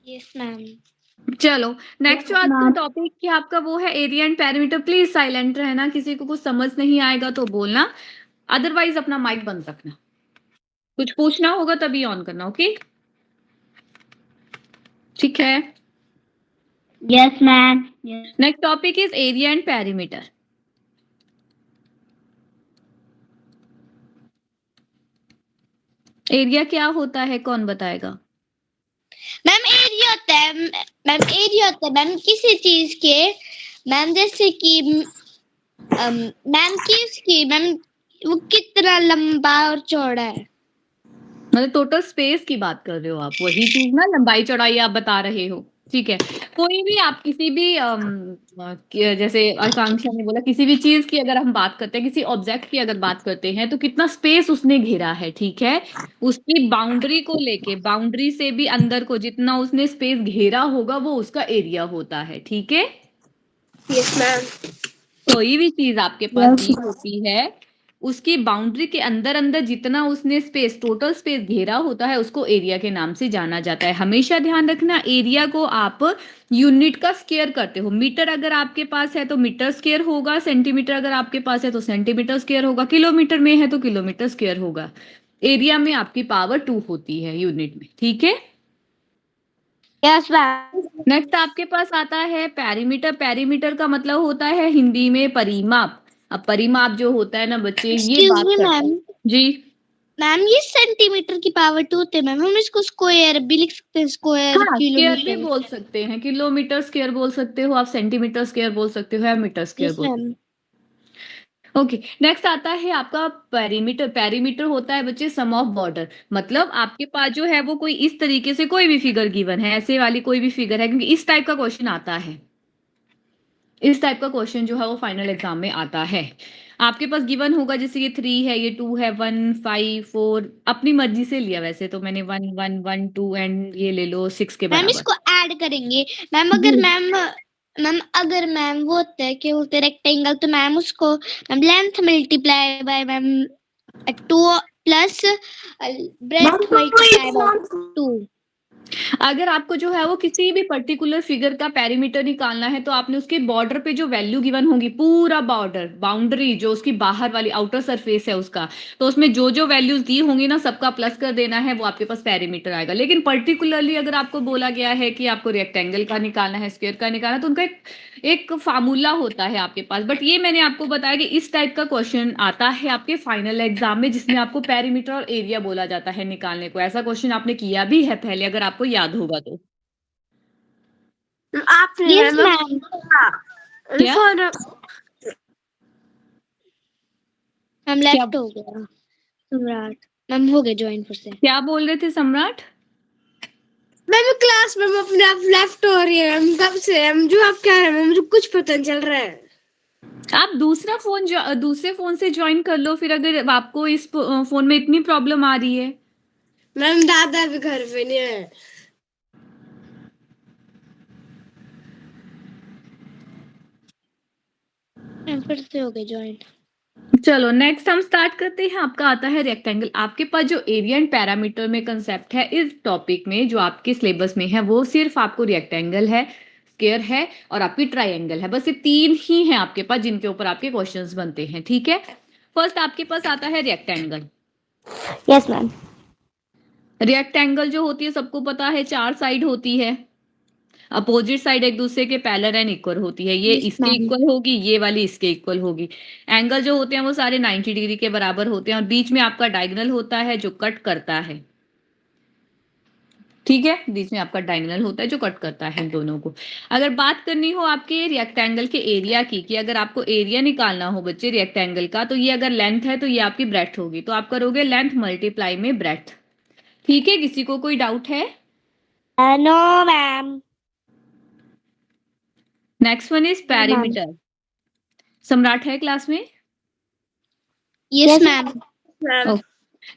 Yes ma'am. चलो next जो आज का टॉपिक है आपका वो है area and perimeter. Please silent रहना, किसी को कुछ समझ नहीं आएगा तो बोलना, अदरवाइज अपना माइक बंद रखना। कुछ पूछना होगा तभी ऑन करना, ओके? ठीक है। Yes ma'am. Next topic is area and perimeter. Area क्या होता है, कौन बताएगा? मैम एरिया होता है, मैम एरिया होता है मैम किसी चीज के, मैम जैसे कि मैम किसकी मैम वो कितना लंबा और चौड़ा है। मतलब टोटल स्पेस की बात कर रहे हो आप, वही चीज ना, लंबाई चौड़ाई आप बता रहे हो। ठीक है। कोई भी आप किसी भी जैसे आकांक्षा ने बोला, किसी भी चीज की अगर हम बात करते हैं, किसी ऑब्जेक्ट की अगर बात करते हैं, तो कितना स्पेस उसने घेरा है, ठीक है, उसकी बाउंड्री को लेके, बाउंड्री से भी अंदर को जितना उसने स्पेस घेरा होगा वो उसका एरिया होता है, ठीक है। Yes ma'am. कोई भी चीज आपके पास दी होती है, उसकी बाउंड्री के अंदर अंदर जितना उसने स्पेस, टोटल स्पेस घेरा होता है, उसको एरिया के नाम से जाना जाता है। हमेशा ध्यान रखना, एरिया को आप यूनिट का स्क्वायर करते हो। मीटर अगर आपके पास है तो मीटर स्क्वायर होगा, सेंटीमीटर अगर आपके पास है तो सेंटीमीटर स्क्वायर होगा, किलोमीटर में है तो किलोमीटर स्क्वायर होगा। एरिया में आपकी पावर 2 होती है यूनिट में, ठीक है। Yes ma'am. नेक्स्ट आपके पास आता है पेरीमीटर। पेरीमीटर का मतलब होता है हिंदी में परिमाप। अब परिमाप जो होता है ना बच्चे, ये एक्सक्यूज बात मी करता मैम। है जी। मैम ये सेंटीमीटर की पावर 2 होते हैं मैम, हम इसको स्क्वायर भी लिख सकते हैं, स्क्वायर हाँ, स्क्वायर भी किलोमीटर। बोल सकते हैं, किलोमीटर स्क्वायर बोल सकते हो आप, सेंटीमीटर स्क्वायर बोल सकते हो या मीटर स्क्वायर यस बोल। मैम। ओके। नेक्स्ट आता है आपका पेरीमीटर। पेरीमीटर होता है बच्चे सम ऑफ बॉर्डर। मतलब आपके पास जो है वो कोई इस तरीके से कोई भी फिगर गिवन है, ऐसे वाली कोई भी फिगर है, क्योंकि इस टाइप का क्वेश्चन आता है, इस टाइप का क्वेश्चन जो है वो फाइनल एग्जाम में आता है। आपके पास गिवन होगा, जैसे ये 3 है, ये 2 है, 1 5 4, अपनी मर्जी से लिया, वैसे तो मैंने 1 1 1 2 एंड ये ले लो 6 के मैम बराबर। इसको ऐड करेंगे मैम, जी। अगर अगर मैम वो होता है कि बोलते रेक्टेंगल, तो मैम उसको ma'am length multiply by ma'am 2 plus breadth multiply by 2। अगर आपको जो है वो किसी भी पर्टिकुलर फिगर का पेरीमीटर निकालना है, तो आपने उसके बॉर्डर पे जो वैल्यू गिवन होगी, पूरा बॉर्डर, बाउंड्री जो उसकी बाहर वाली आउटर सरफेस है उसका, तो उसमें जो जो वैल्यूज दी होंगी ना, सबका प्लस कर देना है, वो आपके पास पेरीमीटर आएगा। लेकिन पर्टिकुलरली अगर आपको बोला गया है कि आपको रेक्टेंगल का निकालना है, स्क्वायर का निकालना है, तो उनका एक फार्मूला होता है आपके पास। बट ये मैंने आपको बताया कि इस टाइप का क्वेश्चन आता है आपके फाइनल एग्जाम में, जिसमें आपको पेरीमीटर और एरिया बोला जाता है निकालने को। ऐसा क्वेश्चन आपने किया भी है पहले, अगर आपको याद होगा तो। आपने यस मैम। क्या मैम क्या लेफ्ट हो गया सम्राट, मैम हो गया ज्वाइन फिर से। क्या बोल रहे थे सम्राट? मैम क्लास में अपने आप लेफ्ट हो रही है मैम, कब से मैम जो आप कह रहे हैं मैम मुझे कुछ पता नहीं चल रहा है। आप दूसरा फोन दूसरे फोन से ज्वाइन कर लो फिर, अगर आपको इस फोन में इतनी प्रॉब्लम आ रही है। मैम दादा भी घर पे नहीं है। फिर से हो गए ज्वाइन। चलो नेक्स्ट हम स्टार्ट करते हैं। आपका आता है रेक्टेंगल। आपके पास जो एरिया एंड पैरामीटर में कंसेप्ट है इस टॉपिक में, जो आपके सिलेबस में है, वो सिर्फ आपको रेक्टेंगल है, स्क्वायर है और आपकी ट्राइंगल है। बस ये 3 ही हैं आपके पास जिनके ऊपर आपके क्वेश्चंस बनते हैं, ठीक है। फर्स्ट आपके पास आता है रेक्टेंगल। Yes ma'am. रेक्टेंगल जो होती है सबको पता है, 4 साइड होती है, अपोजिट साइड एक दूसरे के पैरेलल एंड इक्वल होती है। ये यस इसके मैम। इक्वल होगी, ये वाली इसके इक्वल होगी। एंगल जो होते हैं वो सारे 90 डिग्री के बराबर होते हैं, और बीच में आपका डायगोनल होता है जो कट करता है, ठीक है। बीच में आपका डायगोनल होता है जो कट करता है दोनों को। अगर बात करनी हो आपके रेक्टेंगल के एरिया की, कि अगर आपको एरिया निकालना हो बच्चे रेक्टेंगल का, तो ये अगर लेंथ है तो ये आपकी ब्रेथ होगी, तो आप करोगे लेंथ मल्टीप्लाई में ब्रेथ, ठीक है। किसी को कोई डाउट है? No ma'am. Next one is perimeter. Samrat है क्लास में? Yes ma'am.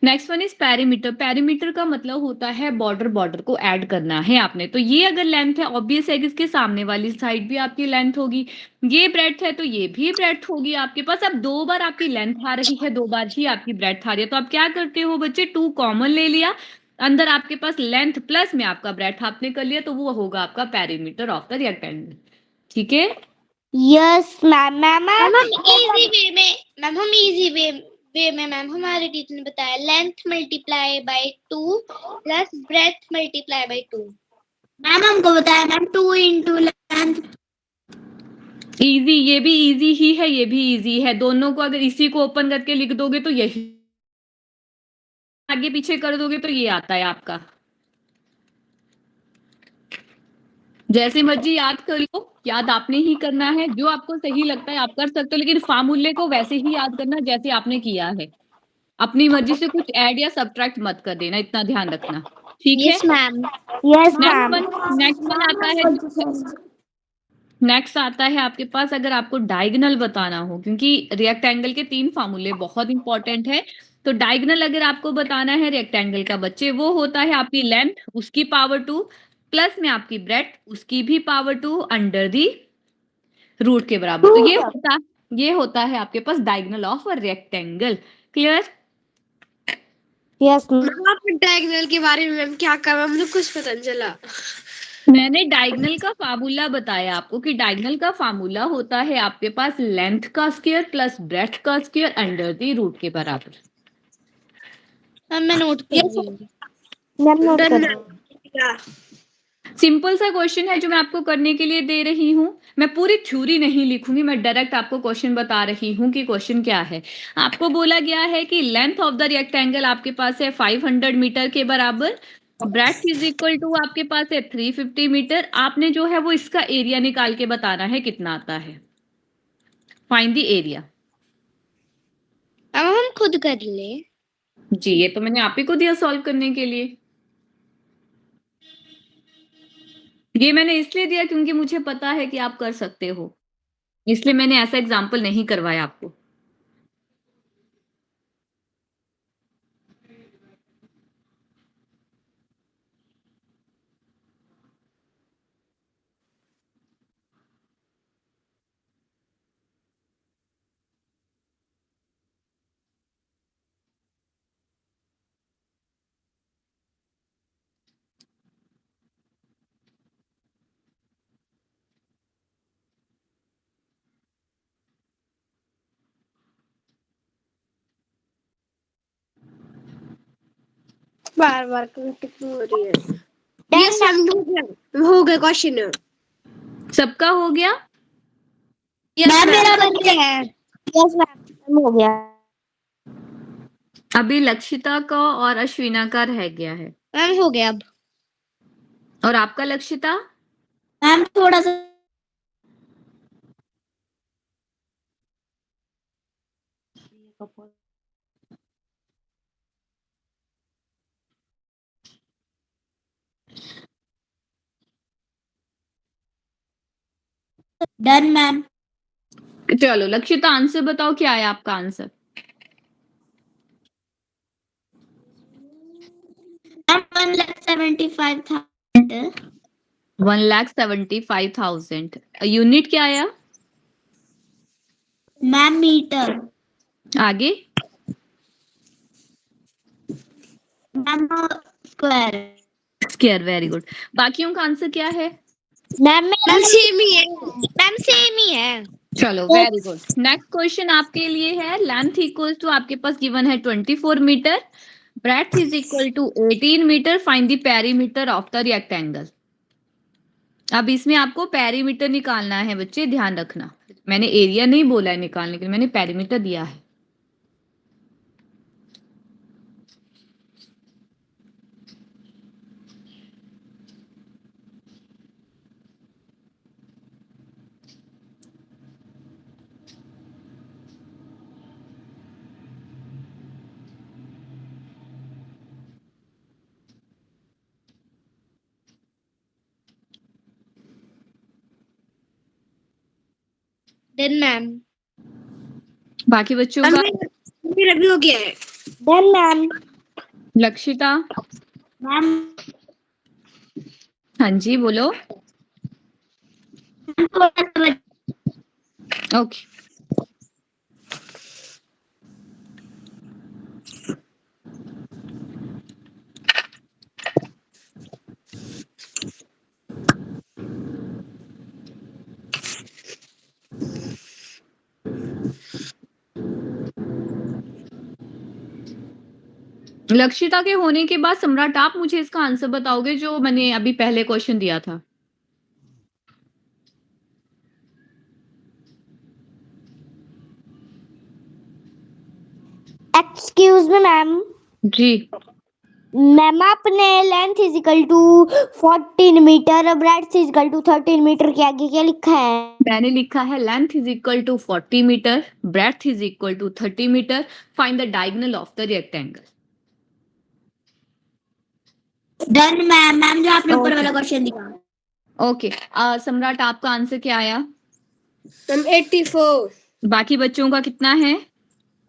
Next one is perimeter. Perimeter का मतलब होता है बॉर्डर, बॉर्डर को ऐड करना है आपने। तो ये अगर लेंथ है, ऑब्वियस है कि इसके सामने वाली साइड भी आपकी लेंथ होगी। ये ब्रेड्थ है तो ये भी ब्रेड्थ होगी आपके पास। अब 2 बार आपकी लेंथ आ रही है, 2 बार ही आपकी ब्रेड्थ आ रही है, तो आप क्या करते हो बच्चे, 2 कॉमन ले लिया, अंदर आपके पास लेंथ प्लस में आपका ब्रेथ आपने कर लिया, तो वो होगा आपका पेरीमीटर ऑफ द रेक्टेंगल। ठीक है, यस मैम। मैम हम इजी वे में मैम हमारे टीचर ने बताया length multiply by 2 plus breadth multiply by 2। Ma'am हमको बताया मैम 2 इंटू लेंथ। इजी, ये भी इजी ही है, ये भी इजी है। दोनों को अगर इसी को ओपन करके लिख दोगे तो यही, आगे पीछे कर दोगे तो ये आता है आपका। जैसे मर्जी याद कर लो, याद आपने ही करना है, जो आपको सही लगता है आप कर सकते हो, लेकिन फार्मूले को वैसे ही याद करना जैसे आपने किया है। अपनी मर्जी से कुछ ऐड या सब्ट्रैक्ट मत कर देना, इतना ध्यान रखना। ठीक है, yes ma'am. Yes ma'am. Next one आता है, नेक्स्ट आता है आपके पास, अगर आपको डायगोनल बताना हो, क्योंकि रेक्टेंगल के 3 फार्मूले बहुत इंपॉर्टेंट है। तो डायगोनल अगर आपको बताना है रेक्टेंगल का बच्चे, वो होता है आपकी लेंथ उसकी पावर 2 प्लस में आपकी ब्रेथ उसकी भी पावर 2 अंडर दी रूट के बराबर। तो ये होता है आपके पास diagonal of a rectangle. Clear? Yes आप डायगोनल के बारे में मैम क्या कहा, मुझे कुछ पता नहीं चला। मैंने डायगोनल का फार्मूला बताया आपको कि डायगोनल का फार्मूला होता है आपके पास लेंथ का स्क्वायर प्लस ब्रेथ का स्क्वायर अंडर दी रूट के बराबर। मैम मैं नोट कर रही हूँ। सिंपल सा क्वेश्चन है जो मैं आपको करने के लिए दे रही हूँ। मैं पूरी थ्योरी नहीं लिखूंगी, मैं डायरेक्ट आपको क्वेश्चन बता रही हूँ कि क्वेश्चन क्या है। आपको बोला गया है कि लेंथ ऑफ द रेक्टेंगल आपके पास है 500 मीटर के बराबर, ब्रेथ इज इक्वल टू आपके पास है 350 मीटर। आपने जो है वो इसका एरिया निकाल के बताना है कितना आता है। Find the area. अब हम खुद कर ले। जी, ये तो मैंने आप ही को दिया सॉल्व करने के लिए। ये मैंने इसलिए दिया क्योंकि मुझे पता है कि आप कर सकते हो, इसलिए मैंने ऐसा एग्जाम्पल नहीं करवाया आपको। बार बार क्यों हो रही है। यस मैम हो गया क्वेश्चन। सबका हो गया? मैम मेरा बन गया है। यस मैम हो गया। अभी लक्षिता का और अश्विना का रह गया है। मैम हो गया अब। और आपका लक्षिता? मैम थोड़ा सा डन मैम। चलो लक्षिता आंसर बताओ, क्या है आपका आंसर? मैम 1,75,000। 1,75,000। यूनिट क्या आया? Ma'am metre. आगे? Ma'am square. Square, very good. बाकियों का आंसर क्या है? मैम सेम ही है। मैम सेम ही है। चलो वेरी गुड। नेक्स्ट क्वेश्चन आपके लिए है, लेंथ इक्वल टू आपके पास गिवन है 24 metre, breadth is equal to 18 metre, find the perimeter of the rectangle. अब इसमें आपको पेरीमीटर निकालना है बच्चे, ध्यान रखना। मैंने एरिया नहीं बोला है निकालने के लिए, मैंने पेरीमीटर दिया है। Done ma'am. बाकी बच्चों का? मेरा भी हो गया है। Done ma'am. लक्षिता? मैम हाँ जी बोलो। थोड़ा सा ओके, लक्षिता के होने के बाद सम्राट आप मुझे इसका आंसर बताओगे जो मैंने अभी पहले क्वेश्चन दिया था। Excuse me ma'am. जी मैम आपने length is equal to 14 metre और breadth is equal to 13 metre के आगे क्या लिखा है? मैंने लिखा है length is equal to 40 metre, breadth is equal to 30 metre, find the diagonal of the rectangle. Done ma'am. Ma'am जो आपने ऊपर वाला क्वेश्चन दिया। ओके सम्राट आपका आंसर क्या आया? मैम 84। बाकी बच्चों का कितना है?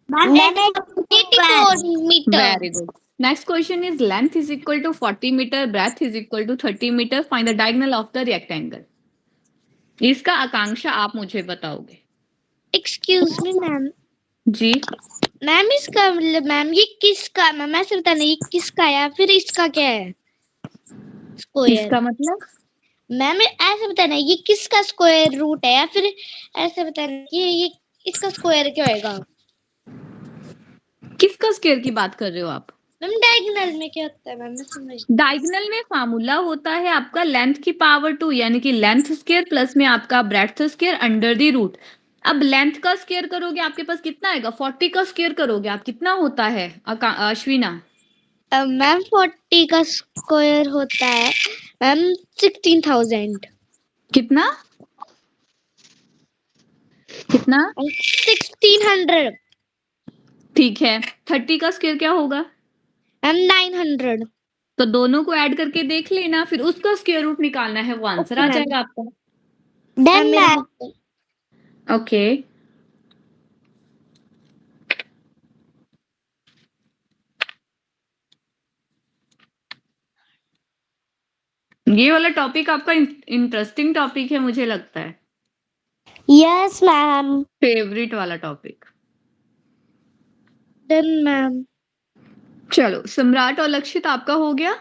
Ma'am 84 metre. Very good. Next question is length is equal to 40 metre, breadth is equal to 30 metre, find the diagonal of the rectangle. इसका आकांक्षा आप मुझे बताओगे। Excuse me ma'am. जी मैम इसका मतलब मैम ये किसका, मैम ऐसे बताना ये किसका है या फिर इसका क्या है? स्क्वायर। इसका मतलब मैम ऐसे बताना ये किसका स्क्वायर रूट है या फिर ऐसे बताना ये इसका स्क्वायर क्या होएगा? किसका स्क्वायर की बात कर रहे हो आप? मैम डायगोनल में क्या होता है मैम, मैं समझ। डायगोनल में फार्मूला होता है आपका लेंथ की पावर 2 यानी कि लेंथ स्क्वायर प्लस में आपका breadth square under the root. अब लेंथ का स्क्वायर करोगे आपके पास कितना आएगा? 40 का स्क्वायर करोगे आप कितना होता है अश्विना? मैम 40 का स्क्वायर होता है मैम 16,000। कितना कितना? 1600। ठीक है। 30 का स्क्वायर क्या होगा? मैम 900। तो दोनों को ऐड करके देख लेना, फिर उसका स्क्वायर रूट निकालना है, वो आंसर आ Okay, जाएगा आपका। Done ma'am. ओके ये वाला टॉपिक आपका इंटरेस्टिंग टॉपिक है मुझे लगता है, यस मैम। फेवरेट वाला टॉपिक। Done ma'am. चलो सम्राट और लक्षित आपका हो गया।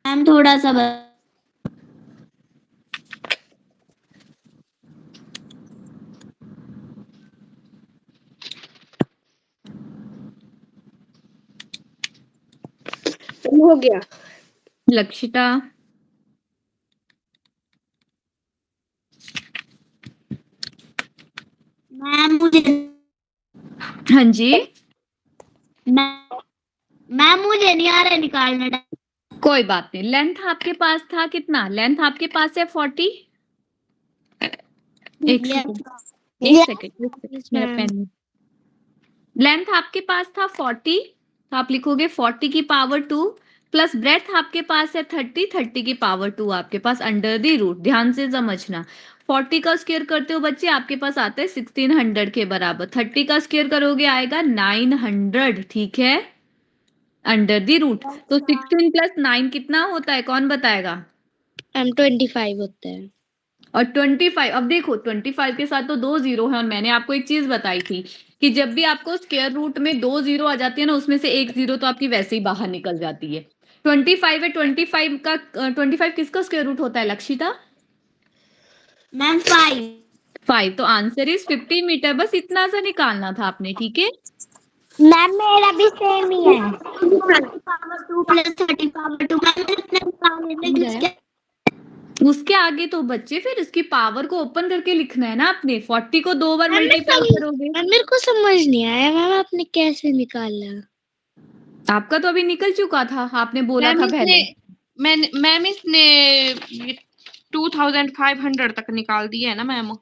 मैम थोड़ा सा हो गया। लक्षिता मैम मुझे हाँ जी मैम मुझे नहीं आ रहा है निकालना। कोई बात नहीं। लेंथ आपके पास था कितना? लेंथ आपके पास है 40। एक सेकंड मेरा पेन। लेंथ आपके पास था 40 तो आप लिखोगे 40 की पावर 2 प्लस ब्रेथ आपके पास है 30 की पावर 2 आपके पास अंडर द रूट। ध्यान से समझना 40 का स्क्वायर करते हो बच्चे आपके पास आता है 1600 के बराबर। 30 का स्क्वायर करोगे आएगा 900। ठीक है अंडर द रूट। तो 16 प्लस 9 कितना होता है कौन बताएगा? 25 होता है। और 25 अब देखो 25 के साथ तो 2 जीरो है और मैंने आपको एक चीज बताई थी कि जब भी आपको स्क्वायर रूट में 2 जीरो आ जाती है ना उसमें से एक जीरो तो आपकी वैसे ही बाहर निकल जाती है। 25 है 25 किसका स्क्वायर रूट होता है लक्षिता? मैम 5 तो आंसर इज 50 मीटर। बस इतना सा निकालना था आपने। ठीक है मैम मेरा भी सेम ही है। पावर 2 प्लस 30 पावर 2 मैम उसके आगे तो बच्चे फिर इसकी पावर को ओपन करके लिखना है ना आपने। 40 को 2 बार मल्टीप्लाई करोगे। मेरे को समझ नहीं आया मैम आपने कैसे निकाला? आपका तो अभी निकल चुका था, आपने बोला था पहले। मैम इसने 2500 तक निकाल दिया है ना मैम।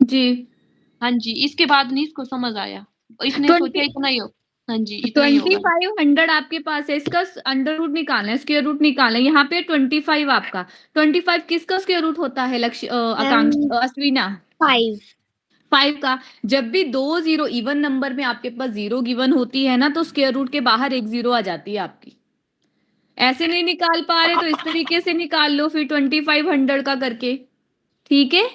जी हाँ जी इसके बाद नहीं इसको समझ आया, इसने 20 सोचा इतना ही हो। हाँ जी इतना ही होगा। 2500 आपके पास है, इसका अंडर रूट निकालना है, स्क्वायर रूट निकालना है। यहाँ पे 25 आपका 25 किसका स्क्वायर रूट होता है आकांक्षा अश्विना? 5 का। जब भी 2 जीरो इवन नंबर में आपके पास जीरो गिवन होती है ना तो स्क्वायर रूट के बाहर एक जीरो आ जाती है आपकी। ऐसे नहीं निकाल पा रहे तो इस तरीके से निकाल लो फिर 2500 का करके। ठीक है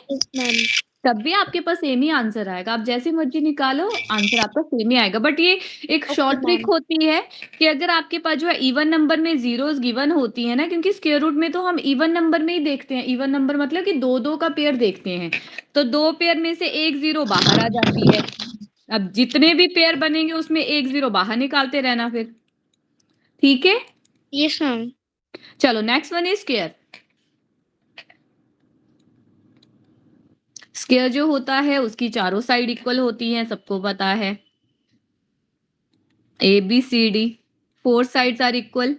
तब भी आपके पास सेम ही आंसर आएगा। आप जैसे मर्जी निकालो आंसर आपका सेम ही आएगा। बट ये एक शॉर्ट ट्रिक होती है कि अगर आपके पास जो है इवन नंबर में जीरोस गिवन होती है ना, क्योंकि स्क्वायर रूट में तो हम इवन नंबर में ही देखते हैं। इवन नंबर मतलब कि 2 2 का पेयर देखते हैं, तो 2 पेयर में से एक जीरो बाहर आ जाती है। अब जितने भी पेयर बनेंगे उसमें एक 0 बाहर निकालते रहना फिर, ठीक है। Yes ma'am. चलो next one is square. Square जो होता है उसकी चारों साइड इक्वल होती हैं, सबको पता है। ABCD 4 sides are equal,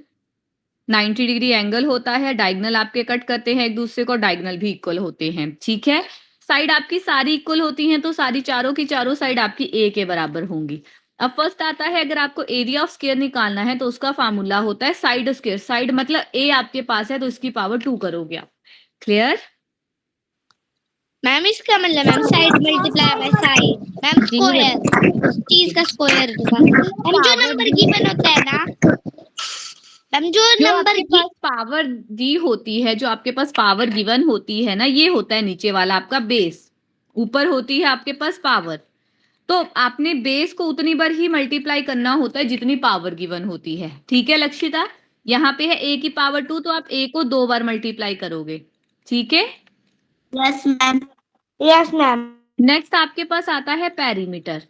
90 degree angle होता है, डायगोनल आपके कट करते हैं एक दूसरे को, डायगोनल भी इक्वल होते हैं, ठीक है। साइड आपकी सारी इक्वल होती हैं तो सारी चारों की चारों साइड आपकी A के बराबर होंगी। अब फर्स्ट आता है, अगर आपको एरिया ऑफ स्क्वायर निकालना है तो उसका फार्मूला होता है साइड स्क्वायर। साइड मतलब A आपके पास है तो इसकी पावर 2 करोगे आप। क्लियर? मैम इसका मतलब ma'am side multiply by side, ma'am ji square, उस चीज का स्क्वायर होगा। मैम जो नंबर गिवन होता है ना, मैम जो जो नंबर आपके पास पावर दी होती है, जो आपके पास पावर गिवन होती है ना, ये होता है नीचे वाला आपका बेस, ऊपर होती है आपके पास पावर। तो आपने बेस को उतनी बार ही मल्टीप्लाई करना होता है जितनी पावर गिवन होती है, ठीक है लक्षिता। यहाँ पे है A की पावर 2 तो आप A को 2 बार मल्टीप्लाई करोगे, ठीक है। Yes ma'am. Yes ma'am. Next आपके पास आता है पेरीमीटर।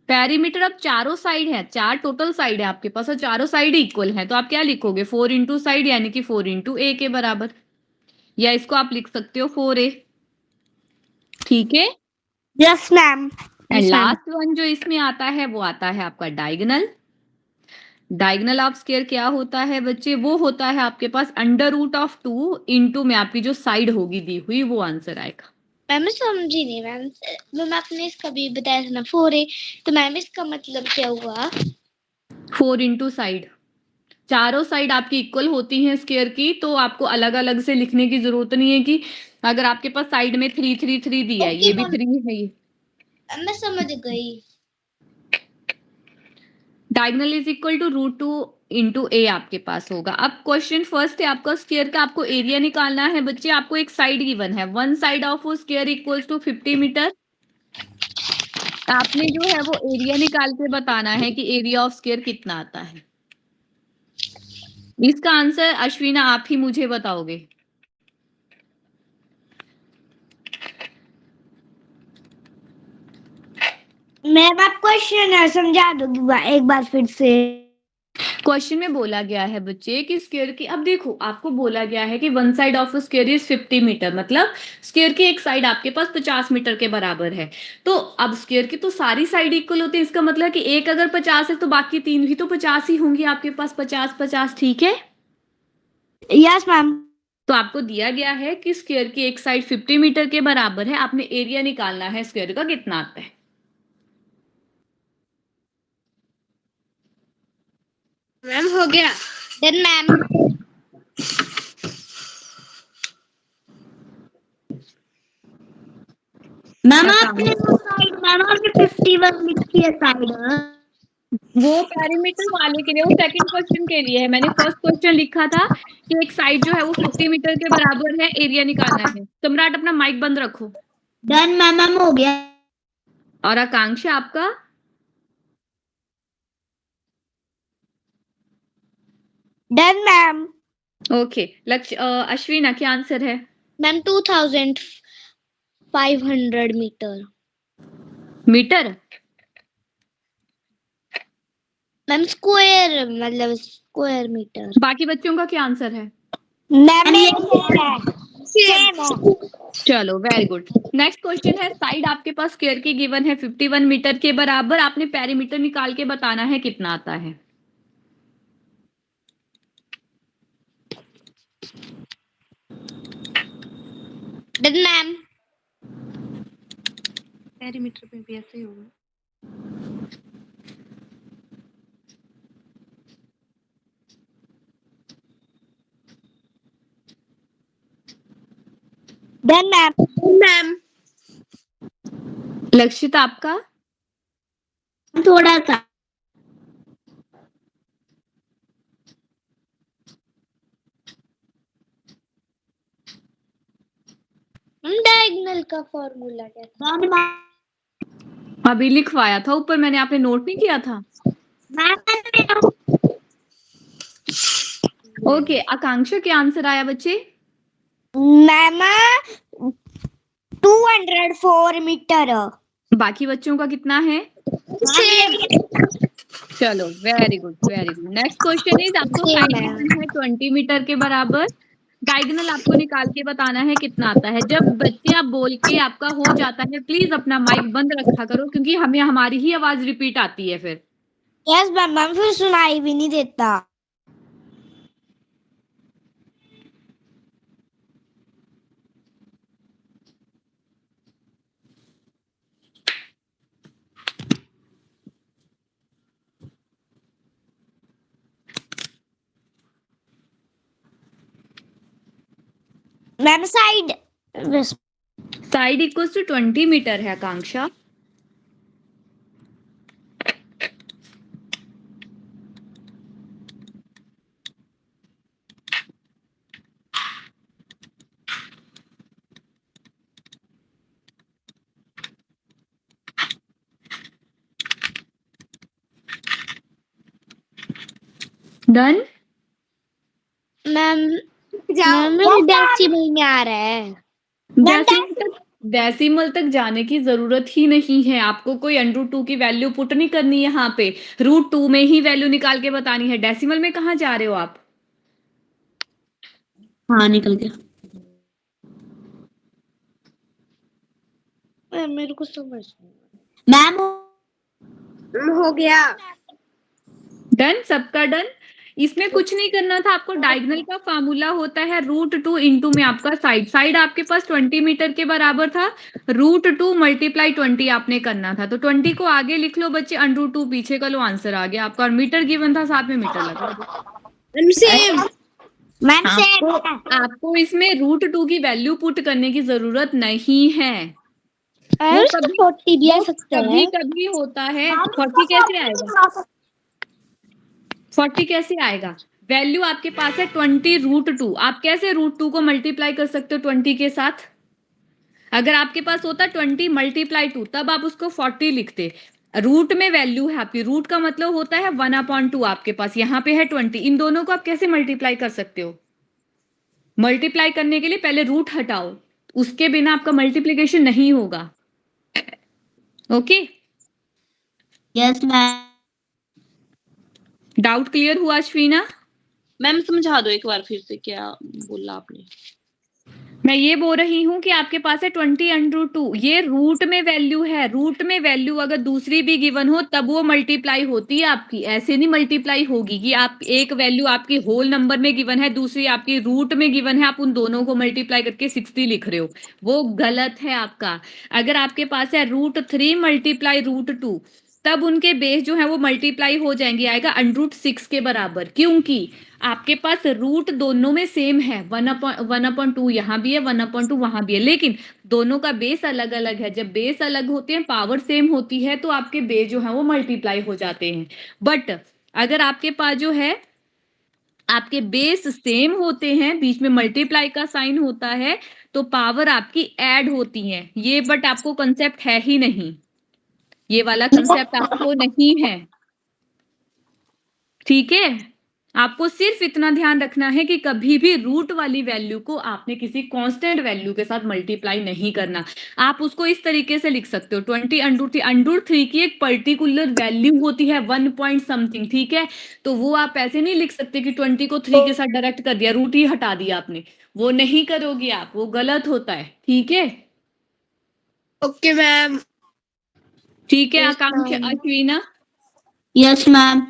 पेरीमीटर अब चारों साइड है, 4 टोटल साइड है आपके पास और चारों साइड इक्वल है, तो आप क्या लिखोगे 4 इंटू साइड यानी कि 4 इंटू A के बराबर, या इसको आप लिख सकते हो 4A, ठीक है। Yes ma'am. And last one जो इसमें आता है वो आता है आपका डायगोनल। डायगोनल ऑफ स्क्वायर क्या होता है बच्चे, वो होता है आपके पास अंडर रूट ऑफ 2 इंटू में आपकी जो साइड होगी दी हुई वो आंसर आएगा। मैम मैं समझी नहीं मैम, मैम आपने इसका भी बताया था ना 4A, तो मैम इसका मतलब क्या हुआ? 4 इंटू साइड, चारों साइड आपकी इक्वल होती हैं स्क्वायर की, तो आपको अलग अलग से लिखने की जरूरत नहीं है कि अगर आपके पास साइड में 3 3 3 दिया है, ये भी 3 है, ये मैं समझ गई। Diagonal is equal to √2 into A आपके पास होगा। अब क्वेश्चन फर्स्ट है आपका स्क्वायर का, आपको एरिया निकालना है बच्चे। आपको एक साइड गिवन है, one side of square equals to 50 metre. आपने जो है वो एरिया निकाल के बताना है कि एरिया ऑफ स्क्वायर कितना आता है। इसका आंसर अश्विना आप ही मुझे बताओगे। मैम आप क्वेश्चन समझा दोगी एक बार फिर से? क्वेश्चन में बोला गया है बच्चे कि स्क्वायर की, अब देखो आपको बोला गया है कि one side of square is 50 metre, मतलब स्क्वायर की एक साइड आपके पास 50 मीटर के बराबर है। तो अब स्क्वायर की तो सारी साइड इक्वल होती है, इसका मतलब कि एक अगर 50 है तो बाकी 3 भी तो 50 ही होंगी आपके पास, 50 50, ठीक है। Yes ma'am. तो आपको दिया गया है कि स्क्वायर की एक साइड 50 मीटर के बराबर है, आपने एरिया निकालना है स्क्वायर का कितना आता है। मैम हो गया। देन मैम मैम आपने साइड मैम आपने 51 लिखी है साइड। वो पेरीमीटर वाले के लिए, वो सेकंड क्वेश्चन के लिए है। मैंने फर्स्ट क्वेश्चन लिखा था कि एक साइड जो है वो 50 मीटर के बराबर है, एरिया निकालना है। सम्राट अपना माइक बंद रखो। डन मैम हो गया। और आकांक्षा आपका? Done ma'am. ओके लक्ष्य, अश्विना क्या आंसर है? Ma'am 2500 metre. Metre? Ma'am square मतलब स्क्वायर मीटर। बाकी बच्चों का क्या आंसर है? मैम सेम है। चलो वेरी गुड। नेक्स्ट क्वेश्चन है, साइड आपके पास स्क्वायर की गिवन है 51 मीटर के बराबर, आपने पेरीमीटर निकाल के बताना है कितना आता है। Done ma'am. पेरीमीटर पे भी ऐसे ही होगा। Done ma'am. लक्षित आपका? थोड़ा सा। डायगोनल का फॉर्मूला क्या था? Done ma'am. अभी लिखवाया था ऊपर मैंने, आपने नोट नहीं किया था? ओके आकांक्षा क्या आंसर आया बच्चे? Ma'am 204 metre. बाकी बच्चों का कितना है? चलो very good very good. Next question is आपको Same साइड है। गिवन है 20 मीटर के बराबर, डायगोनल आपको निकाल के बताना है कितना आता है। जब बच्चे आप बोल के आपका हो जाता है प्लीज अपना माइक बंद रखा करो, क्योंकि हमें हमारी ही आवाज रिपीट आती है फिर। यस मैम, मैम फिर सुनाई भी नहीं देता। Ma'am side side equals to 20 metre है आकांक्षा। डन। मैम, जाओ मैम मेरे डेसिमल में आ रहा है। डेसिमल तक जाने की जरूरत ही नहीं है, आपको कोई √2 की वैल्यू पुट नहीं करनी है यहाँ पे, √2 में ही वैल्यू निकाल के बतानी है। डेसिमल में कहाँ जा रहे हो आप? हाँ निकल गया। मेरे को समझ मैम हो गया। डन, सबका डन। इसमें कुछ नहीं करना था आपको। डायगोनल का फार्मूला होता है √2 इंटू में आपका साइड। साइड आपके पास 20 मीटर के बराबर था, √2 मल्टीप्लाई 20 आपने करना था। तो 20 को आगे लिख लो बच्चे, √2 पीछे कर लो, आंसर आ गया आपका। और मीटर गिवन था, साथ में मीटर लगा दो। सेम मैम सेम आपको इसमें √2 की वैल्यू पुट करने की जरूरत नहीं है। वो उसको 40 भी आ सकता कभी है। कभी होता है। 40 कैसे आएगा? 40 कैसे आएगा? वैल्यू आपके पास है 20 √2। आप कैसे √2 को मल्टीप्लाई कर सकते हो 20 के साथ? अगर आपके पास होता 20 मल्टीप्लाई 2, तब आप उसको 40 लिखते। रूट में वैल्यू है आपकी, रूट का मतलब होता है 1/2। आपके पास यहाँ पे है 20, इन दोनों को आप कैसे मल्टीप्लाई कर सकते हो? मल्टीप्लाई करने के लिए पहले रूट हटाओ, उसके बिना आपका मल्टीप्लीकेशन नहीं होगा। Okay, yes ma'am. Doubt clear हुआ अश्विना? मैम समझा दो एक बार फिर से, क्या बोला आपने? मैं ये बोल रही हूँ कि आपके पास है 20 √2, ये रूट में वैल्यू है। रूट में वैल्यू अगर दूसरी भी गिवन हो तब वो मल्टीप्लाई होती है आपकी, ऐसे नहीं मल्टीप्लाई होगी कि आप एक वैल्यू आपकी होल नंबर में गिवन है, दूसरी आपकी रूट में गिवन है, आप उन दोनों को मल्टीप्लाई करके 60 लिख रहे हो, वो गलत है आपका। अगर आपके पास है √3 मल्टीप्लाई √2, तब उनके बेस जो है वो मल्टीप्लाई हो जाएंगे, आएगा √6 के बराबर, क्योंकि आपके पास रूट दोनों में सेम है। 1/2 यहाँ भी है, 1/2 वहां भी है, लेकिन दोनों का बेस अलग अलग है। जब बेस अलग होते हैं, पावर सेम होती है, तो आपके बेस जो है वो मल्टीप्लाई हो जाते हैं। बट अगर आपके पास जो है आपके बेस सेम होते हैं, बीच में मल्टीप्लाई का साइन होता है, तो पावर आपकी ऐड होती है। ये बट आपको कंसेप्ट है ही नहीं, ये वाला कंसेप्ट आपको नहीं है। ठीक है, आपको सिर्फ इतना ध्यान रखना है कि कभी भी रूट वाली वैल्यू को आपने किसी कांस्टेंट वैल्यू के साथ मल्टीप्लाई नहीं करना। आप उसको इस तरीके से लिख सकते हो 20 √3 की एक पर्टिकुलर वैल्यू होती है 1 पॉइंट समथिंग, ठीक है? तो वो आप ऐसे नहीं लिख सकते कि 20 को 3 के साथ डायरेक्ट कर दिया, रूट ही हटा दिया आपने, वो नहीं करोगे आप, वो गलत होता है। ठीक है, ओके मैम। ठीक है आकांक्षा, अश्विना। Yes ma'am.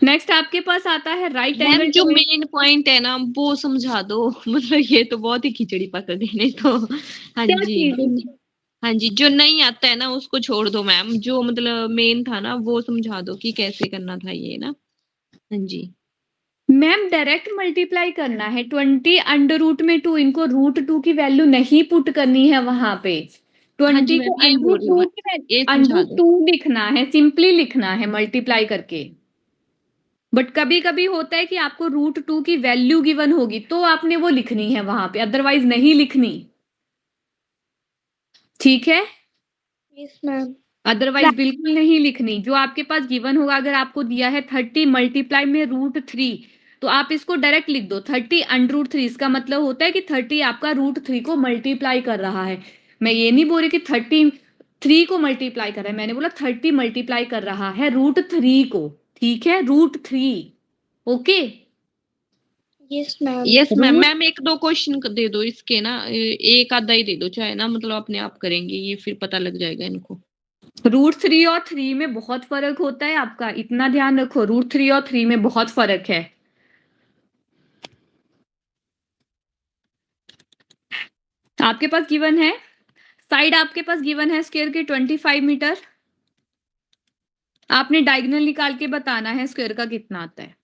नेक्स्ट आपके पास आता है राइट मैम एंगल जो मेन पॉइंट है ना वो समझा दो। मतलब ये तो बहुत ही खिचड़ी पकड़ देने तो। हाँ जी, हाँ जी, जो नहीं आता है ना उसको छोड़ दो मैम, जो मतलब मेन था ना वो समझा दो कि कैसे करना था ये ना। हाँ जी मैम डायरेक्ट मल्टीप्लाई करना है 20 √2, इनको √2 की वैल्यू नहीं पुट करनी है वहां पे। हाँ जी 20 को मैम, ये बोल रही हूँ मैं, ये समझा दो। √2 लिखना है, सिंपली लिखना है मल्टीप्लाई करके। बट कभी कभी होता है कि आपको √2 की वैल्यू गिवन होगी तो आपने वो लिखनी है वहां पे, अदरवाइज नहीं लिखनी। ठीक है, यस मैम। अदरवाइज बिल्कुल नहीं लिखनी। जो आपके पास गिवन होगा, अगर आपको दिया है 30 मल्टीप्लाई में √3, तो आप इसको डायरेक्ट लिख दो 30 √3। इसका मतलब होता है कि 30 आपका √3 को मल्टीप्लाई कर रहा है। मैं ये नहीं बोल रही कि 33 को मल्टीप्लाई कर रहा है, मैंने बोला 30 मल्टीप्लाई कर रहा है √3 को, ठीक है, √3, okay. Yes ma'am. Yes ma'am. Root ma'am 1-2 question दे दो इसके ना, एक आधा ही दे दो चाहे ना, मतलब अपने आप करेंगे ये, फिर पता लग जाएगा इनको। √3 और 3 में बहुत फर्क होता है आपका, इतना ध्यान रखो, √3 और 3 में बहुत फर्क है। आपके पास गिवन है साइड, आपके पास गिवन है स्क्वायर के 25 मीटर, आपने डायगोनल निकाल के बताना है स्क्वायर का कितना आता है।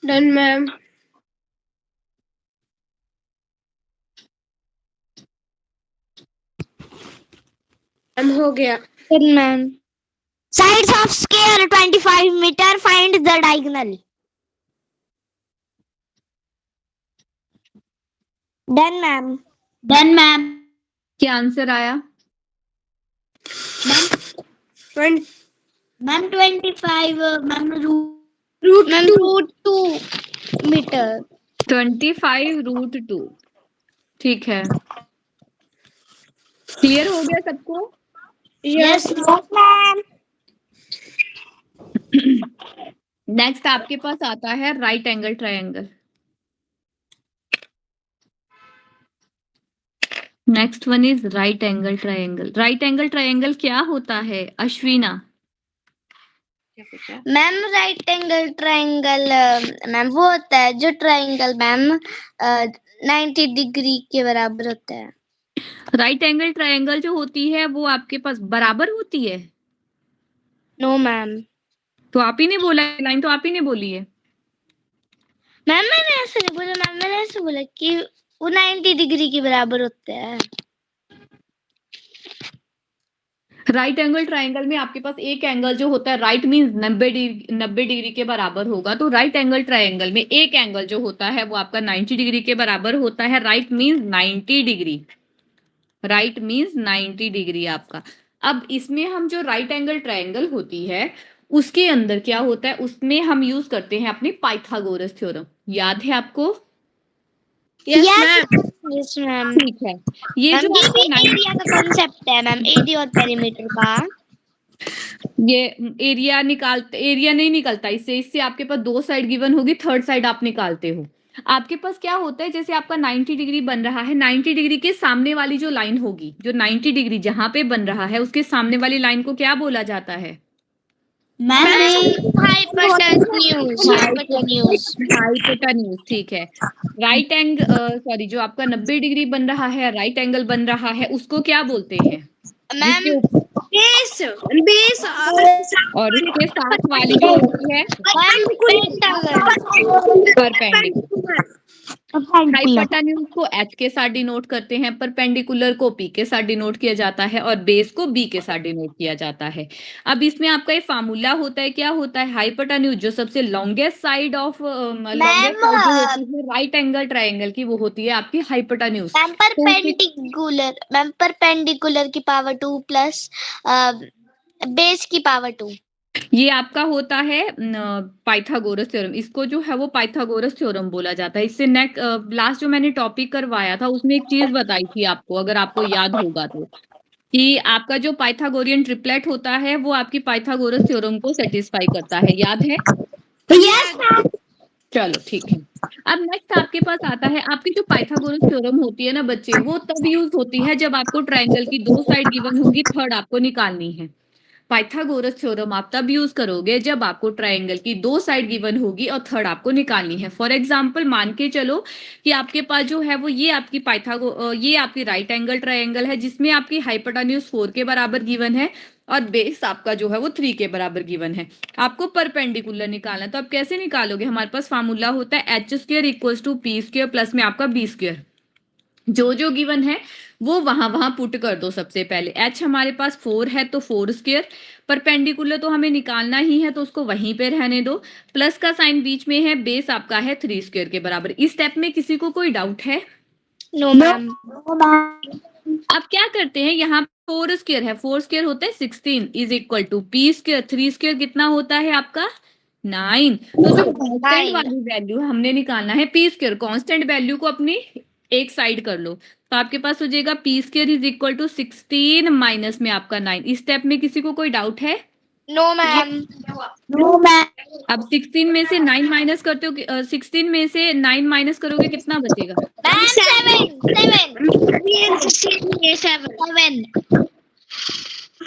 Done ma'am. मैम हो गया। Done ma'am. Sides of square 25 meter. Find the diagonal. Done, ma'am. Done, ma'am. क्या आंसर आया? Ma'am, 25. Ma'am, root ma'am, to. √2 meter. 25 √2, ठीक है, क्लियर हो गया सबको? Yes, ma'am. नेक्स्ट आपके पास आता है right angle triangle. Next one is right angle triangle. Right angle triangle क्या होता है अश्विना? क्या पूछा? Ma'am right angle triangle ma'am वो होता है जो ट्रायंगल मैम 90 डिग्री के बराबर होता है। राइट एंगल ट्रायंगल जो होती है वो आपके पास बराबर होती है? No ma'am. तो आप ही ने बोला, लाइन तो आप ही ने बोली है। मैम मैंने ऐसे नहीं बोला मैम, मैंने ऐसे बोला कि वो 90 डिग्री के बराबर होते हैं। राइट एंगल ट्रायंगल में आपके पास एक एंगल जो होता है राइट मींस 90 डिग्री के बराबर होगा, तो राइट एंगल ट्रायंगल में एक एंगल जो होता है वो आपका 90 डिग्री के बराबर होता है। Right means 90 degree, right means 90 degree आपका। अब इसमें हम जो राइट एंगल ट्रायंगल होती है उसके अंदर क्या होता है, उसमें हम यूज करते हैं अपनी पाइथागोरस थ्योरम, याद है आपको? Yes ma'am. Yes ma'am. ठीक है, ये जो ये भी आपका एरिया का कॉन्सेप्ट है मैम, एरिया और पेरीमीटर का। ये एरिया निकालते, एरिया नहीं निकलता इससे, इससे आपके पास 2 साइड गिवन होगी, थर्ड साइड आप निकालते हो। आपके पास क्या होता है, जैसे आपका 90 डिग्री बन रहा है, 90 डिग्री के सामने वाली जो लाइन होगी, जो 90 डिग्री जहां पे बन रहा है उसके सामने वाली लाइन को क्या बोला जाता है? Ma'am hypotenuse. हाइपोटेन्यूज, ठीक है। राइट एंगल सॉरी, जो आपका 90 डिग्री बन रहा है, राइट एंगल बन रहा है, उसको क्या बोलते हैं? मैम जिसके ऊपर बेस बेस और इसके साथ वाली जो होती है परपेंडिकुलर। हाइपोटेन्यूज को H के साथ डिनोट करते हैं, परपेंडिकुलर को P के साथ डिनोट किया जाता है और बेस को B के साथ डिनोट किया जाता है। अब इसमें आपका ये फार्मूला होता है, क्या होता है? हाइपोटेन्यूज जो सबसे longest side of longest side जो होती है राइट एंगल ट्रायंगल की, वो होती है आपकी हाइपोटेन्यूज। मैम परपेंडिकुलर की पावर 2 प्लस बेस की पावर 2। ये आपका होता है पाइथागोरस थ्योरम, इसको जो है वो पाइथागोरस थ्योरम बोला जाता है। इससे लास्ट जो मैंने टॉपिक करवाया था उसमें एक चीज बताई थी आपको, अगर आपको याद होगा तो, कि आपका जो पाइथागोरियन ट्रिपलेट होता है वो आपकी पाइथागोरस थ्योरम को सेटिस्फाई करता है, याद है? यस। चलो ठीक है। अब नेक्स्ट आपके पास आता है, आपकी जो पाइथागोरस थ्योरम होती है ना बच्चे, वो तब यूज होती है जब आपको ट्रायंगल की 2 साइड गिवन होंगी, थर्ड आपको निकालनी है। पाइथागोरस थ्योरम आप तब यूज करोगे जब आपको ट्रायंगल की 2 साइड गिवन होगी और थर्ड आपको निकालनी है। फॉर एग्जांपल मान के चलो कि आपके पास जो है वो ये आपकी ये आपकी राइट एंगल ट्रायंगल है जिसमें आपकी हाइपोटेन्यूज 4 के बराबर गिवन है और बेस आपका जो है वो 3 के बराबर गिवन है। आपको परपेंडिकुलर निकालना है, तो आप कैसे निकालोगे? हमारे पास फार्मूला होता है h² = p² प्लस में आपका b²। जो गिवन है वो वहां पुट कर दो। सबसे पहले h हमारे पास 4 है तो 4², परपेंडिकुलर तो हमें निकालना ही है तो उसको वहीं पे रहने दो, प्लस का साइन बीच में है, बेस आपका है 3² के बराबर। इस स्टेप में किसी को कोई डाउट है? No ma'am. अब क्या करते हैं, यहाँ 4² है, 4² होता है 16 = p², 3² कितना होता है आपका 9। तो जो कांस्टेंट 9। वाली वैल्यू हमने निकालना है पी स्क्वायर, कांस्टेंट वैल्यू को अपनी एक साइड कर लो, तो आपके पास हो जाएगा P square is equal to 16 minus में आपका 9। इस स्टेप में किसी को कोई डाउट है? No ma'am. No ma'am. अब 16 में से 9 माइनस करते हो, 16 में से 9 माइनस करोगे कितना बचेगा? मैम 7।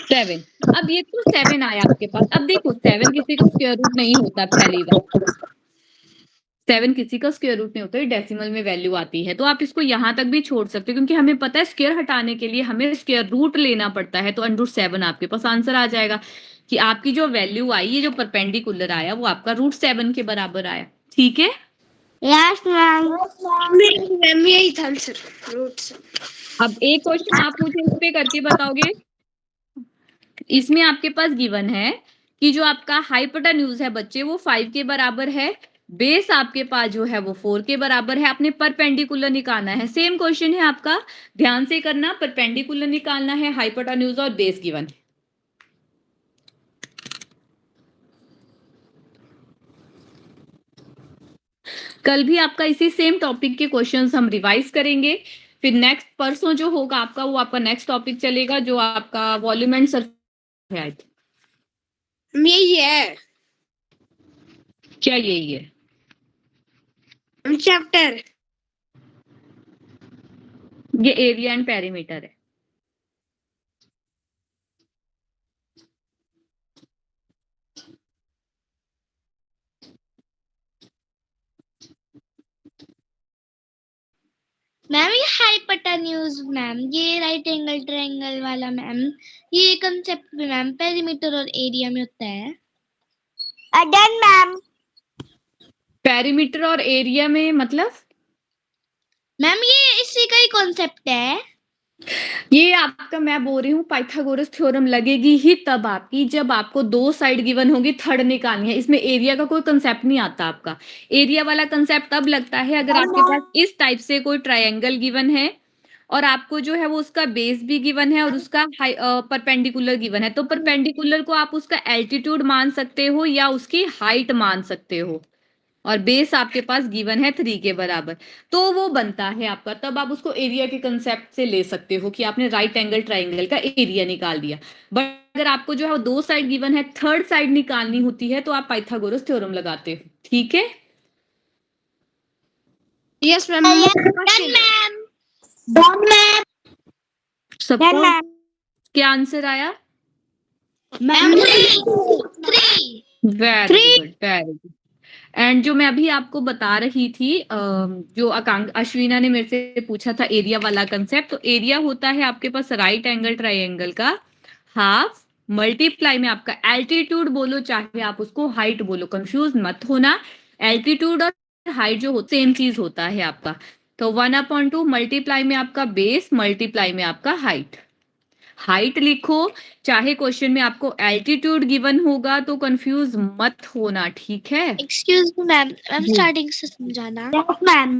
7। अब ये तो 7 आया आपके पास। अब देखो 7 किसी का स्क्वायर रूट नहीं होता, पहली बात 7 किसी का स्क्वायर रूट नहीं होता, ये डेसिमल में वैल्यू आती है। तो आप इसको यहां तक भी छोड़ सकते हो, क्योंकि हमें पता है स्क्वायर हटाने के लिए हमें स्क्वायर रूट लेना पड़ता है। तो √7 आपके पास आंसर आ जाएगा कि आपकी जो वैल्यू आई, ये जो परपेंडिकुलर आया वो आपका √7 के बराबर आया। ठीक है, यस मैम। मैम यही था आंसर, रूट। अब एक क्वेश्चन आप मुझे इस पे करके बताओगे। इसमें आपके पास गिवन है कि जो आपका हाइपोटेन्यूज है बच्चे वो 5 के बराबर है, बेस आपके पास जो है वो 4 के बराबर है। आपने परपेंडिकुलर निकालना है। सेम क्वेश्चन है आपका, ध्यान से करना। परपेंडिकुलर निकालना है, हाइपोटेन्यूज और बेस गिवन। कल भी आपका इसी सेम टॉपिक के क्वेश्चंस हम रिवाइज करेंगे। फिर नेक्स्ट परसों जो होगा आपका, वो आपका नेक्स्ट टॉपिक चलेगा जो आपका वॉल्यूम एंड सरफेस है। यही है क्या यही है? चैप्टर। ये एरिया एंड पेरीमीटर है। मैम ये हाइपोटेन्यूज मैम, ये राइट एंगल ट्रायंगल वाला मैम, ये कंसेप्ट भी मैम पेरीमीटर और एरिया में होता है। Done ma'am. पेरीमीटर और एरिया में मतलब? मैम ये इसी का ही कॉन्सेप्ट है। ये आपका मैं बोल रही हूँ पाइथागोरस थ्योरम लगेगी ही तब आपकी जब आपको दो साइड गिवन होगी, थर्ड निकालनी है। इसमें एरिया का कोई कंसेप्ट नहीं आता आपका। एरिया वाला कंसेप्ट तब लगता है अगर आपके पास इस टाइप से कोई ट्रायंगल गिवन है और आपको जो है वो उसका बेस भी गिवन है और उसका परपेंडिकुलर गिवन है। तो परपेंडिकुलर को आप उसका एल्टीट्यूड मान सकते हो या उसकी हाइट मान सकते हो, और बेस आपके पास गिवन है 3 के बराबर, तो वो बनता है आपका। तब आप उसको एरिया के कंसेप्ट से ले सकते हो कि आपने राइट एंगल ट्रायंगल का एरिया निकाल दिया। बट अगर आपको जो है वो दो साइड गिवन है, थर्ड साइड निकालनी होती है, तो आप पाइथागोरस थ्योरम लगाते हो। ठीक है, yes ma'am. Done ma'am. Done ma'am. सबको क्या आंसर आया? Ma'am 3। Very good, very good. And जो मैं अभी आपको बता रही थी, जो अश्विना ने मेरे से पूछा था एरिया वाला कंसेप्ट, तो एरिया होता है आपके पास राइट एंगल ट्रायंगल का हाफ मल्टीप्लाई में आपका एल्टीट्यूड बोलो चाहे आप उसको हाइट बोलो, कंफ्यूज मत होना। एल्टीट्यूड और हाइट जो सेम चीज होता है आपका। तो 1/2 मल्टीप्लाई में आपका बेस मल्टीप्लाई में आपका हाइट। हाइट लिखो, चाहे क्वेश्चन में आपको एल्टीट्यूड गिवन होगा तो कंफ्यूज मत होना। ठीक है, excuse me ma'am, ma'am starting से समझाना। Yes ma'am.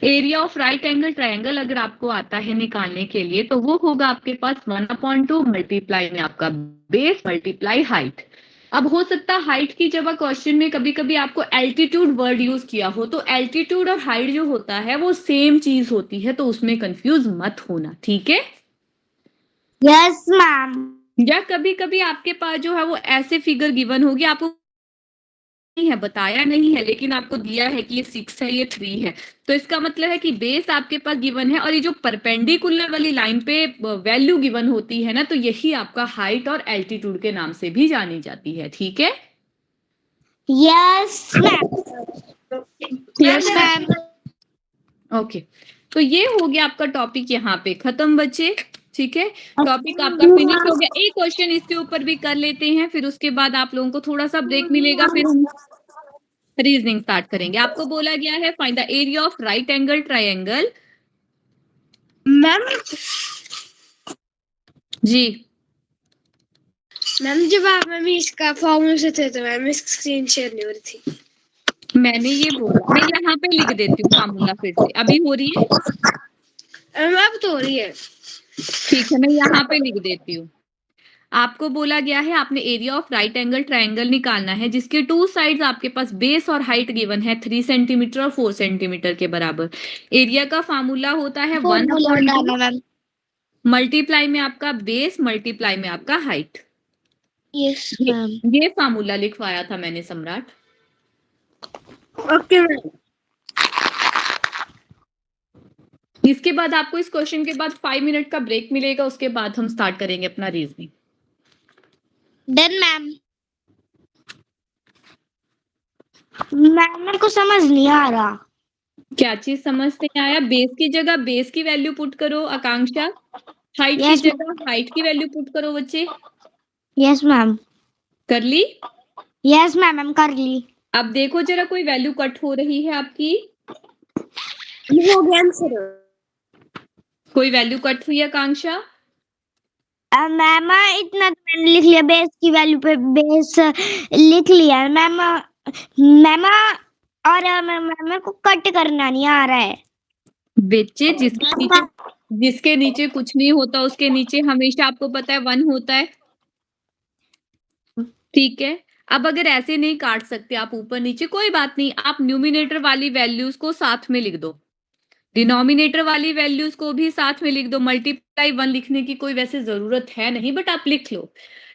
Area of right angle triangle अगर आपको आता है निकालने के लिए तो वो होगा आपके पास 1/2 मल्टीप्लाई में आपका बेस मल्टीप्लाई हाइट। अब हो सकता है हाइट की जगह क्वेश्चन में कभी कभी आपको एल्टीट्यूड वर्ड यूज किया हो, तो एल्टीट्यूड और हाइट जो होता है वो सेम चीज होती है, तो उसमें कंफ्यूज मत होना। ठीक है, यस मैम। या कभी कभी आपके पास जो है वो ऐसे फिगर गिवन होगी, आपको नहीं है बताया नहीं है लेकिन आपको दिया है कि ये 6 है ये 3 है, तो इसका मतलब है कि बेस आपके पास गिवन है और ये जो परपेंडिकुलर वाली लाइन पे वैल्यू गिवन होती है ना, तो यही आपका हाइट और एल्टीट्यूड के नाम से भी जानी जाती है। ठीक है, yes ma'am. Yes ma'am. Okay, तो ये हो गया आपका टॉपिक यहाँ पे खत्म बच्चे। ठीक है, टॉपिक आपका फिनिश हो गया। एक क्वेश्चन इसके ऊपर भी कर लेते हैं, फिर उसके बाद आप लोगों को थोड़ा सा ब्रेक मिलेगा, फिर हम रीजनिंग स्टार्ट करेंगे। आपको बोला गया है find the area of right angle triangle. Ma'am ji ma'am जब आप मैम इसका फॉर्मूला से थे तो मैम इसकी स्क्रीन शेयर नहीं हो रही थी। मैंने ये बोला, मैं यहाँ पे लिख देती हूँ फार्मूला फिर से। अभी हो रही है? मैम अब तो हो रही है। ठीक है, मैं यहाँ पे लिख देती हूँ। आपको बोला गया है आपने area of right angle triangle निकालना है जिसके 2 साइड्स आपके पास बेस और हाइट गिवन है 3 सेंटीमीटर और 4 सेंटीमीटर के बराबर। एरिया का फार्मूला होता है 1 फॉर्मूला अपॉन बताना मैम। मल्टीप्लाई में आपका बेस मल्टीप्लाई में आपका हाइट। Yes ma'am. ये फार्मूला लिखवाया था मैंने सम्राट। Okay ma'am. इसके बाद आपको इस क्वेश्चन के बाद 5 मिनट का ब्रेक मिलेगा, उसके बाद हम स्टार्ट करेंगे अपना रीजनिंग। Done ma'am. मैम मेरे को समझ नहीं आ रहा। क्या चीज समझ नहीं आया? बेस की जगह बेस की वैल्यू पुट करो आकांक्षा, हाइट की Yes, जगह हाइट की वैल्यू पुट करो बच्चे। Yes ma'am. कर ली? यस मैम हम कर ली। अब देखो जरा कोई वैल्यू कट हो रही है आपकी, ये हो गया आंसर। कोई वैल्यू कट हुई है आकांक्षा? मैम इतना तो मैंने लिख लिया, बेस की वैल्यू पे बेस लिख लिया मैम। मैम और मैम मेरे को कट करना नहीं आ रहा है। बच्चे जिसके नीचे कुछ नहीं होता उसके नीचे हमेशा आपको पता है 1 होता है, ठीक है। अब अगर ऐसे नहीं काट सकते आप ऊपर नीचे, कोई बात नहीं, आप न्यूमिनेटर वाली वैल्यूज को साथ में लिख दो, डिनोमिनेटर वाली वैल्यूज को भी साथ में लिख दो। मल्टीप्लाई 1 लिखने की कोई वैसे जरूरत है नहीं, बट आप लिख लो।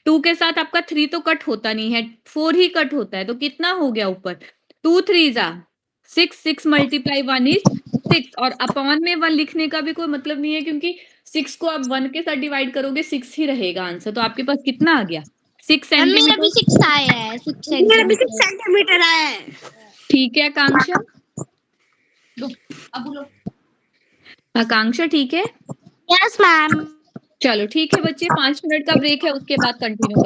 2 के साथ आपका 3 तो कट होता नहीं है, 4 ही कट होता है, तो कितना हो गया ऊपर? 2 3 जा 6, 6 मल्टीप्लाई 1 इज 6। और अपॉन में 1 लिखने का भी कोई मतलब नहीं है, क्योंकि 6 को आप 1 के साथ डिवाइड करोगे 6 ही रहेगा आंसर। तो आपके पास कितना आ गया? 6 मैम मेरा भी सेंटीमीटर। 6 आया है, 6 मेरा भी 6 सेंटीमीटर। सेंटीमीटर आया है। ठीक है आकांक्षा? आकांक्षा ठीक है? Yes ma'am. चलो ठीक है बच्चे, 5 मिनट का ब्रेक है, उसके बाद कंटिन्यू